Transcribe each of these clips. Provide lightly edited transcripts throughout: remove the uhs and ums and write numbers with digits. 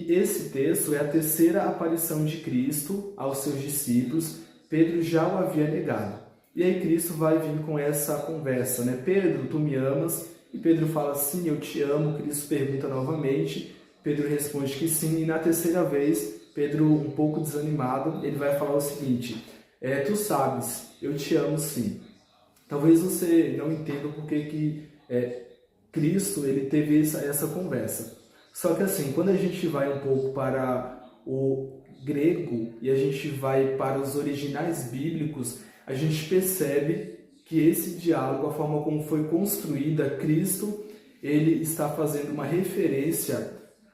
que esse texto é a terceira aparição de Cristo aos seus discípulos. Pedro já o havia negado. E aí Cristo vai vir com essa conversa, né? Pedro, tu me amas? E Pedro fala, sim, eu te amo. Cristo pergunta novamente. Pedro responde que sim. E na terceira vez, Pedro, um pouco desanimado, ele vai falar o seguinte, tu sabes, eu te amo sim. Talvez você não entenda porque que Cristo ele teve essa conversa. Só que assim, quando a gente vai um pouco para o grego e a gente vai para os originais bíblicos, a gente percebe que esse diálogo, a forma como foi construída, Cristo, ele está fazendo uma referência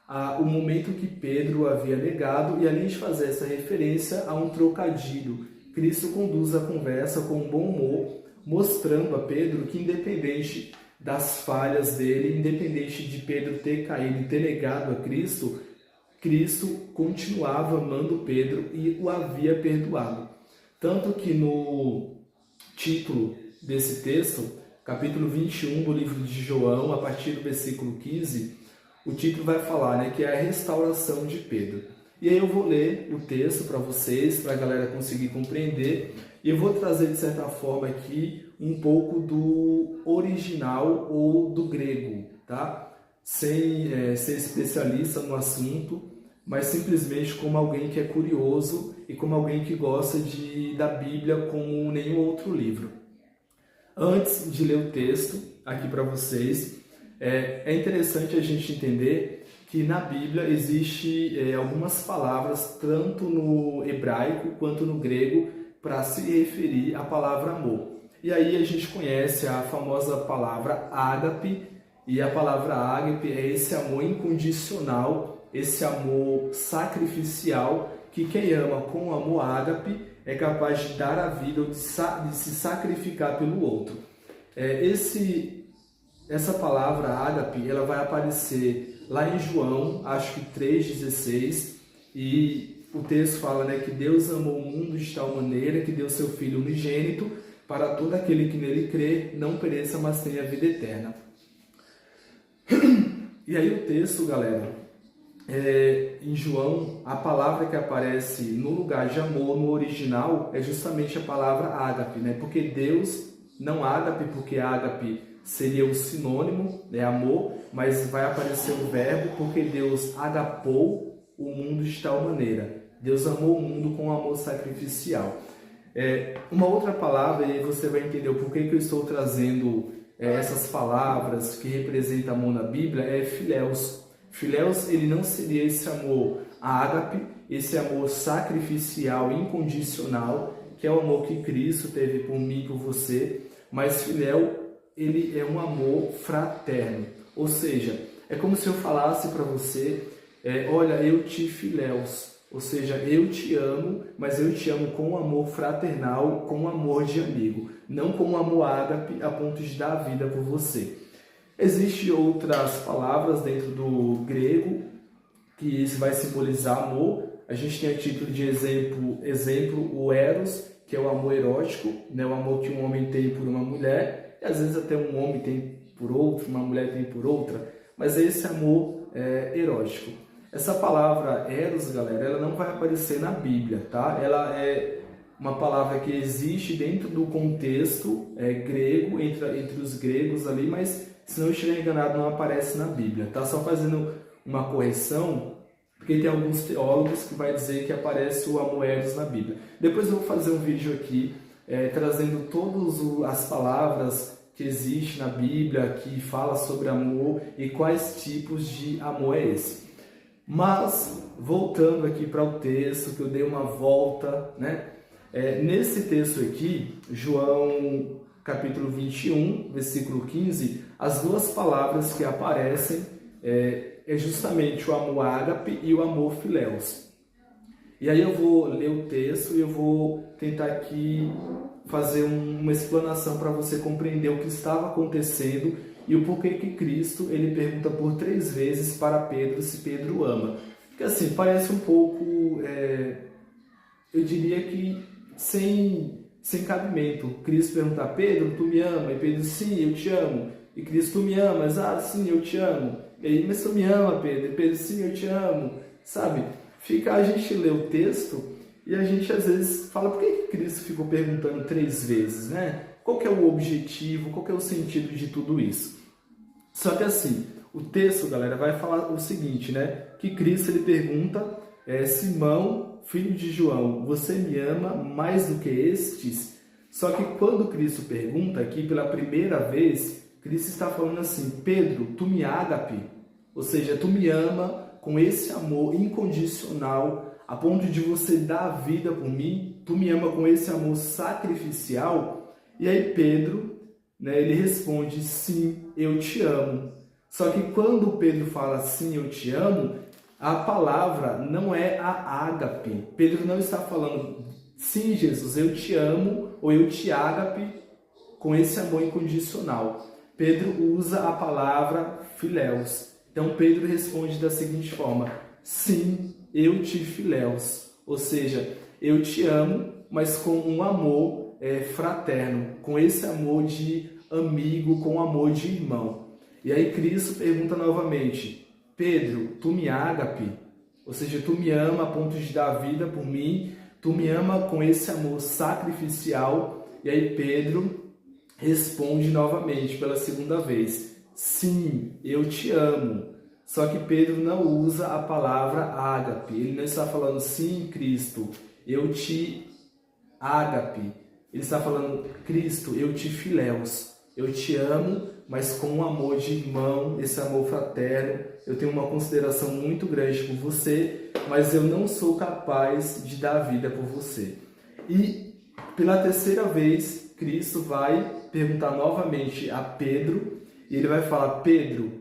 ao momento que Pedro havia negado e além de fazer essa referência a um trocadilho. Cristo conduz a conversa com um bom humor, mostrando a Pedro que independente das falhas dele, independente de Pedro ter caído e ter negado a Cristo, Cristo continuava amando Pedro e o havia perdoado. Tanto que no título desse texto, capítulo 21 do livro de João, a partir do versículo 15, o título vai falar, né, que é a restauração de Pedro. E aí eu vou ler o texto para vocês, para a galera conseguir compreender, e eu vou trazer de certa forma aqui um pouco do original ou do grego, tá? Sem ser especialista no assunto, mas simplesmente como alguém que é curioso e como alguém que gosta da Bíblia como nenhum outro livro. Antes de ler o texto aqui para vocês, é interessante a gente entender que na Bíblia existe algumas palavras, tanto no hebraico quanto no grego, para se referir à palavra amor. E aí a gente conhece a famosa palavra ágape, e a palavra ágape é esse amor incondicional, esse amor sacrificial, que quem ama com amor ágape é capaz de dar a vida ou de se sacrificar pelo outro. Essa palavra ágape, ela vai aparecer lá em João, acho que 3,16, e o texto fala, né, que Deus amou o mundo de tal maneira que deu seu Filho unigênito para todo aquele que nele crê, não pereça, mas tenha vida eterna. E aí o texto, galera, em João, a palavra que aparece no lugar de amor, no original, é justamente a palavra ágape, né? Porque Deus, não ágape, porque ágape seria o sinônimo, né, amor, mas vai aparecer o verbo porque Deus agapou o mundo de tal maneira. Deus amou o mundo com amor sacrificial. Uma outra palavra, e aí você vai entender o porquê que eu estou trazendo essas palavras que representam amor na Bíblia, é filéus. Filéus, ele não seria esse amor ágape, esse amor sacrificial, incondicional, que é o amor que Cristo teve por mim e por você, mas filéu, ele é um amor fraterno, ou seja, é como se eu falasse para você, olha, eu te filéus, ou seja, eu te amo, mas eu te amo com amor fraternal, com amor de amigo, não com amor ágape a ponto de dar a vida por você. Existem outras palavras dentro do grego que isso vai simbolizar amor. A gente tem a título de exemplo o eros, que é o amor erótico, né? O amor que um homem tem por uma mulher, e às vezes até um homem tem por outro, uma mulher tem por outra, mas é esse amor erótico. Essa palavra eros, galera, ela não vai aparecer na Bíblia, tá? Ela é uma palavra que existe dentro do contexto grego, entre os gregos ali, mas se não estiver enganado, não aparece na Bíblia, tá? Só fazendo uma correção, porque tem alguns teólogos que vai dizer que aparece o amor eros na Bíblia. Depois eu vou fazer um vídeo aqui trazendo todas as palavras que existem na Bíblia que fala sobre amor e quais tipos de amor é esse. Mas, voltando aqui para o texto, que eu dei uma volta, né? Nesse texto aqui, João capítulo 21, versículo 15, as duas palavras que aparecem é justamente o amor ágape e o amor filéus. E aí eu vou ler o texto e eu vou tentar aqui fazer uma explanação para você compreender o que estava acontecendo e o porquê que Cristo ele pergunta por 3 vezes para Pedro se Pedro ama. Porque assim, parece um pouco, eu diria que sem cabimento. Cristo perguntar, Pedro, tu me ama? E Pedro, sim, eu te amo. E Cristo, tu me amas? Ah, sim, eu te amo. E aí, mas tu me ama, Pedro? E Pedro, sim, eu te amo. sabe? A gente lê o texto e a gente às vezes fala, por que Cristo ficou perguntando 3 vezes, né? Qual que é o objetivo, qual que é o sentido de tudo isso? Só que assim, o texto, galera, vai falar o seguinte, né? Que Cristo, ele pergunta, Simão, filho de João, você me ama mais do que estes? Só que quando Cristo pergunta aqui pela primeira vez, Cristo está falando assim, Pedro, tu me ágape? Ou seja, tu me ama com esse amor incondicional, a ponto de você dar a vida por mim? Tu me ama com esse amor sacrificial? E aí Pedro, né, ele responde, sim, eu te amo. Só que quando Pedro fala sim, eu te amo, a palavra não é a ágape. Pedro não está falando, sim, Jesus, eu te amo, ou eu te ágape, com esse amor incondicional. Pedro usa a palavra filéus. Então Pedro responde da seguinte forma, sim, eu te filéus. Ou seja, eu te amo, mas com um amor fraterno, com esse amor de amigo, com amor de irmão. E aí Cristo pergunta novamente, Pedro, tu me ágape? Ou seja, tu me ama a ponto de dar a vida por mim? Tu me ama com esse amor sacrificial? E aí Pedro responde novamente pela segunda vez, sim, eu te amo. Só que Pedro não usa a palavra ágape. Ele não está falando, sim, Cristo, eu te ágape. Ele está falando, Cristo, eu te filéus. Eu te amo, mas com um amor de irmão, esse amor fraterno. Eu tenho uma consideração muito grande por você, mas eu não sou capaz de dar a vida por você. E pela terceira vez, Cristo vai perguntar novamente a Pedro, e ele vai falar, Pedro,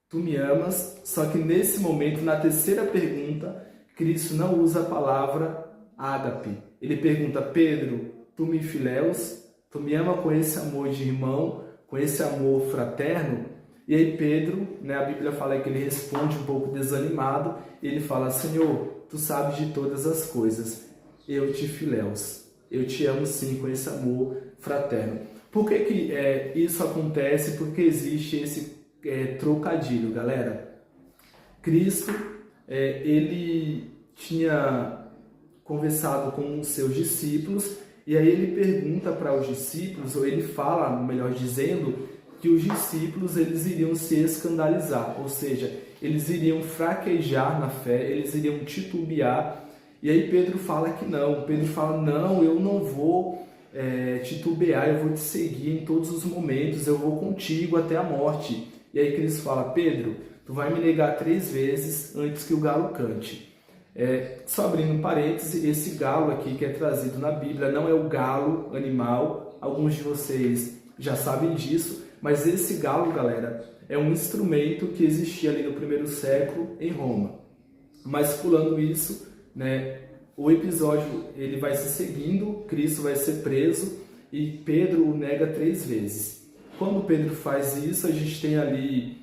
tu me amas? Só que nesse momento, na terceira pergunta, Cristo não usa a palavra ágape. Ele pergunta, Pedro, tu me filéus? Tu me ama com esse amor de irmão, com esse amor fraterno? E aí Pedro, né, a Bíblia fala que ele responde um pouco desanimado, e ele fala, Senhor, tu sabes de todas as coisas, eu te filéus, eu te amo sim com esse amor fraterno. Por que isso acontece? Porque existe esse trocadilho, galera. Cristo, ele tinha conversado com os seus discípulos, e aí ele pergunta para os discípulos, ou ele fala, melhor dizendo, que os discípulos eles iriam se escandalizar, ou seja, eles iriam fraquejar na fé, eles iriam titubear. E aí Pedro fala que não. Pedro fala, não, eu não vou titubear, eu vou te seguir em todos os momentos, eu vou contigo até a morte. E aí Cristo fala, Pedro, tu vai me negar 3 vezes antes que o galo cante. Só abrindo um parêntese, esse galo aqui que é trazido na Bíblia não é o galo animal, alguns de vocês já sabem disso, mas esse galo, galera, é um instrumento que existia ali no primeiro século em Roma. Mas pulando isso, né, o episódio ele vai se seguindo, Cristo vai ser preso e Pedro o nega 3 vezes. Quando Pedro faz isso, a gente tem ali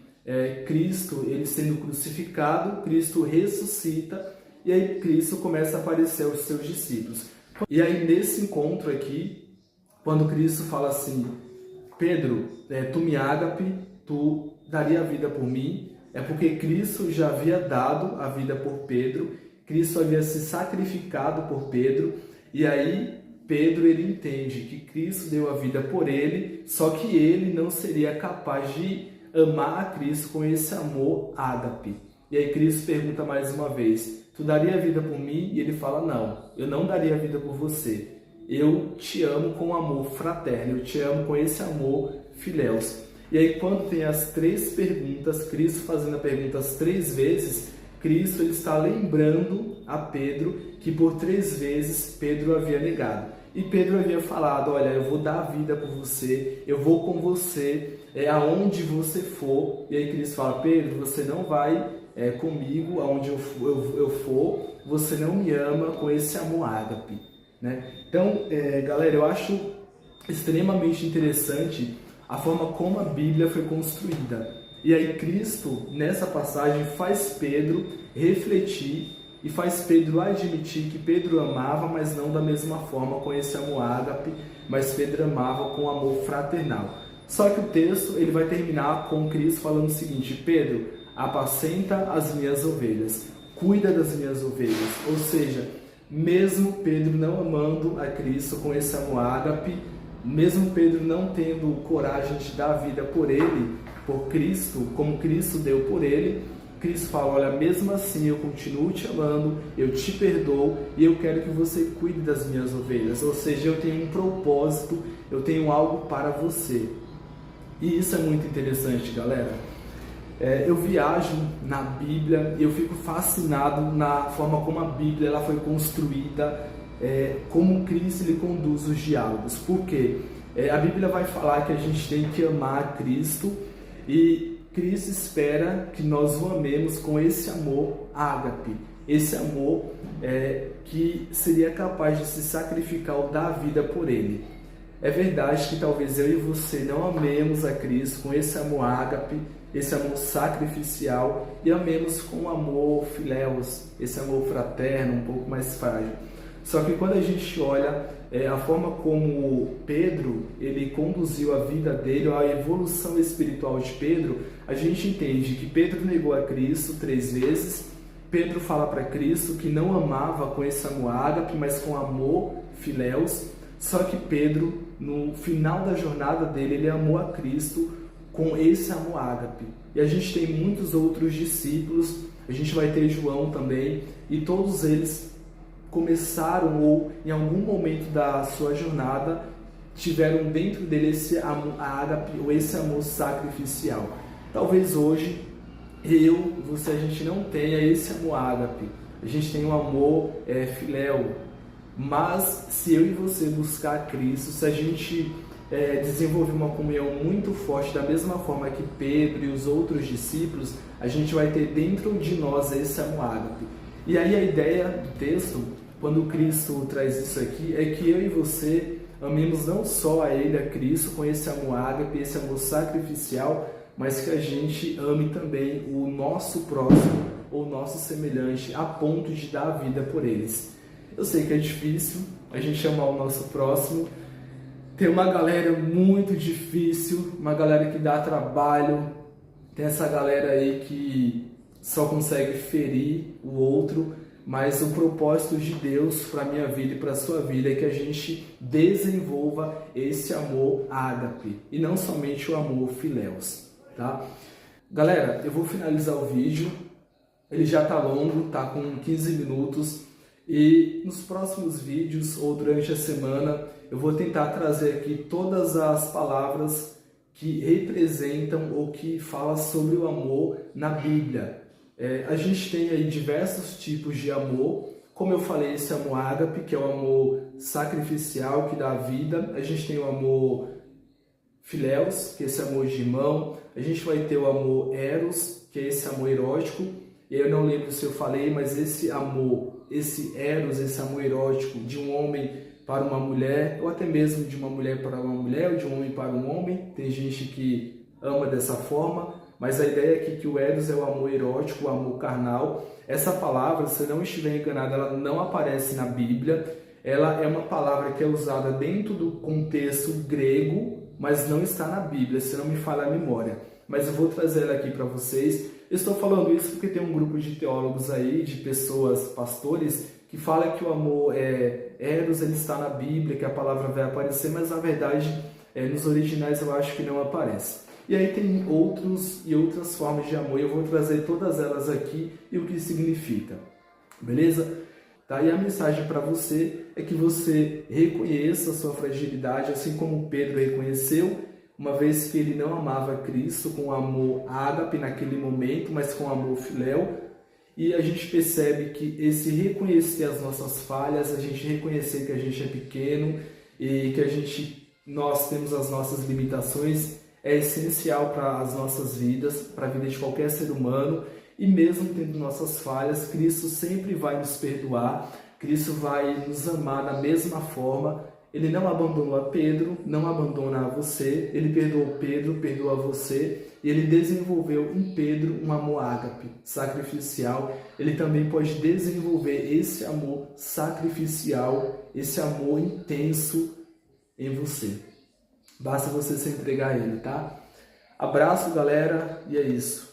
Cristo ele sendo crucificado, Cristo ressuscita, e aí Cristo começa a aparecer aos seus discípulos. E aí nesse encontro aqui, quando Cristo fala assim, Pedro, tu me ágape, tu daria a vida por mim, é porque Cristo já havia dado a vida por Pedro, Cristo havia se sacrificado por Pedro, e aí Pedro ele entende que Cristo deu a vida por ele, só que ele não seria capaz de amar a Cristo com esse amor ágape. E aí Cristo pergunta mais uma vez, tu daria a vida por mim? E ele fala, não, eu não daria a vida por você. Eu te amo com amor fraterno, eu te amo com esse amor filéus. E aí quando tem as 3 perguntas, Cristo fazendo a pergunta as 3 vezes, Cristo ele está lembrando a Pedro que por 3 vezes Pedro havia negado. E Pedro havia falado, olha, eu vou dar a vida por você, eu vou com você, aonde você for. E aí Cristo fala, Pedro, você não vai comigo, aonde eu for, você não me ama com esse amor ágape. Né? Então, galera, eu acho extremamente interessante a forma como a Bíblia foi construída. E aí Cristo, nessa passagem, faz Pedro refletir e faz Pedro admitir que Pedro amava, mas não da mesma forma, com esse amor ágape, mas Pedro amava com amor fraternal. Só que o texto ele vai terminar com Cristo falando o seguinte, Pedro, apacenta as minhas ovelhas. cuida das minhas ovelhas. Ou seja, mesmo Pedro não amando a Cristo com esse amor ágape, mesmo Pedro não tendo coragem de dar a vida por ele, por Cristo, como Cristo deu por ele, Cristo fala, olha, mesmo assim eu continuo te amando, eu te perdoo e eu quero que você cuide das minhas ovelhas. Ou seja, eu tenho um propósito, eu tenho algo para você. E isso é muito interessante, galera. Eu viajo na Bíblia e eu fico fascinado na forma como a Bíblia ela foi construída, como Cristo ele conduz os diálogos. Por quê? A Bíblia vai falar que a gente tem que amar a Cristo e Cristo espera que nós o amemos com esse amor ágape, esse amor que seria capaz de se sacrificar ou dar a vida por Ele. É verdade que talvez eu e você não amemos a Cristo com esse amor ágape, esse amor sacrificial, e amemos com amor filéus, esse amor fraterno, um pouco mais frágil. Só que quando a gente olha a forma como Pedro ele conduziu a vida dele, a evolução espiritual de Pedro, a gente entende que Pedro negou a Cristo 3 vezes. Pedro fala para Cristo que não amava com esse amor ágape, mas com amor filéus. Só que Pedro, no final da jornada dele, ele amou a Cristo com esse amor ágape. E a gente tem muitos outros discípulos, a gente vai ter João também, e todos eles começaram ou em algum momento da sua jornada tiveram dentro dele esse amor ágape ou esse amor sacrificial. Talvez hoje você, a gente não tenha esse amor ágape, a gente tem um amor filéu, mas se eu e você buscar Cristo, se a gente desenvolver uma comunhão muito forte da mesma forma que Pedro e os outros discípulos, a gente vai ter dentro de nós esse amor ágape. E aí a ideia do texto, quando Cristo traz isso aqui, é que eu e você amemos não só a Ele, a Cristo, com esse amor ágape, esse amor sacrificial, mas que a gente ame também o nosso próximo ou nosso semelhante a ponto de dar a vida por eles. Eu sei que é difícil a gente amar o nosso próximo, tem uma galera muito difícil, uma galera que dá trabalho, tem essa galera aí que só consegue ferir o outro, mas o propósito de Deus para a minha vida e para a sua vida é que a gente desenvolva esse amor ágape e não somente o amor filéus, tá? Galera, eu vou finalizar o vídeo, ele já tá longo, tá com 15 minutos e nos próximos vídeos ou durante a semana eu vou tentar trazer aqui todas as palavras que representam ou que falam sobre o amor na Bíblia. A gente tem aí diversos tipos de amor, como eu falei, esse amor ágape, que é o amor sacrificial, que dá vida. A gente tem o amor filéus, que é esse amor de irmão. A gente vai ter o amor eros, que é esse amor erótico. E eu não lembro se eu falei, mas esse amor, esse eros, esse amor erótico de um homem para uma mulher, ou até mesmo de uma mulher para uma mulher, ou de um homem para um homem. Tem gente que ama dessa forma. Mas a ideia aqui é que o eros é o amor erótico, o amor carnal. Essa palavra, se eu não estiver enganado, ela não aparece na Bíblia. Ela é uma palavra que é usada dentro do contexto grego, mas não está na Bíblia, se não me falha a memória. Mas eu vou trazer ela aqui para vocês. Eu estou falando isso porque tem um grupo de teólogos aí, de pessoas, pastores, que fala que o amor eros ele está na Bíblia, que a palavra vai aparecer, mas na verdade, nos originais eu acho que não aparece. E aí tem outros e outras formas de amor, eu vou trazer todas elas aqui e o que significa, beleza? Tá? E a mensagem para você é que você reconheça a sua fragilidade, assim como Pedro reconheceu, uma vez que ele não amava Cristo com amor ágape naquele momento, mas com amor filéu. E a gente percebe que esse reconhecer as nossas falhas, a gente reconhecer que a gente é pequeno e que nós temos as nossas limitações, é essencial para as nossas vidas, para a vida de qualquer ser humano. E mesmo tendo nossas falhas, Cristo sempre vai nos perdoar, Cristo vai nos amar da mesma forma. Ele não abandonou a Pedro, não abandona a você, ele perdoou Pedro, perdoa você, e ele desenvolveu em Pedro um amor ágape, sacrificial. Ele também pode desenvolver esse amor sacrificial, esse amor intenso em você. Basta você se entregar a ele, tá? Abraço, galera, e é isso.